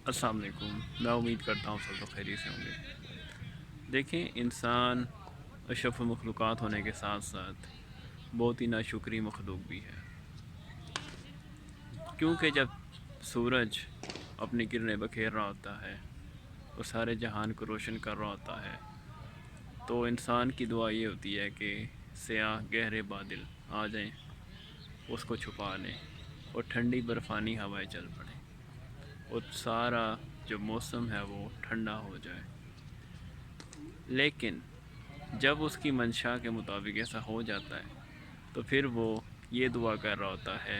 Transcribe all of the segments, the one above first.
अस्सलाम वालेकुम। मैं उम्मीद करता हूँ सब लोग खैरियत से होंगे। देखें, इंसान अशरफ मखलूक़ात होने के साथ साथ बहुत ही नाशुक्री मखलूक भी है, क्योंकि जब सूरज अपनी किरणें बखेर रहा होता है और सारे जहान को रोशन कर रहा होता है, तो इंसान की दुआ ये होती है कि स्याह गहरे बादल आ जाएं, उसको छुपा लें और ठंडी बर्फ़ानी हवाएं चल पड़ें और सारा जो मौसम है वो ठंडा हो जाए। लेकिन जब उसकी मंशा के मुताबिक ऐसा हो जाता है तो फिर वो ये दुआ कर रहा होता है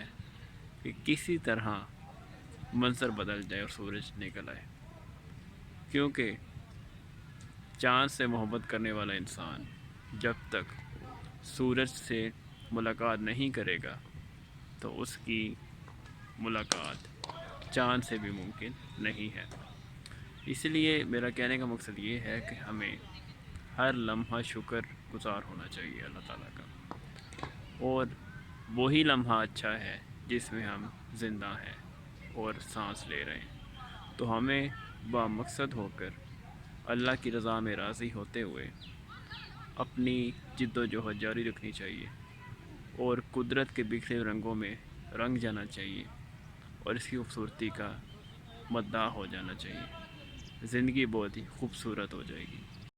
कि किसी तरह मंज़र बदल जाए और सूरज निकल आए, क्योंकि चाँद से मोहब्बत करने वाला इंसान जब तक सूरज से मुलाकात नहीं करेगा तो उसकी मुलाकात चाँद से भी मुमकिन नहीं है। इसलिए मेरा कहने का मकसद ये है कि हमें हर लम्हा शुक्र गुज़ार होना चाहिए अल्लाह ताला का, और वही लम्हा अच्छा है जिसमें हम ज़िंदा हैं और सांस ले रहे हैं। तो हमें बामकसद होकर अल्लाह की रज़ा में राज़ी होते हुए अपनी जिद्दोजहद जारी रखनी चाहिए और कुदरत के बिखरे रंगों में रंग जाना चाहिए और इसकी खूबसूरती का मद्दाह हो जाना चाहिए। ज़िंदगी बहुत ही खूबसूरत हो जाएगी।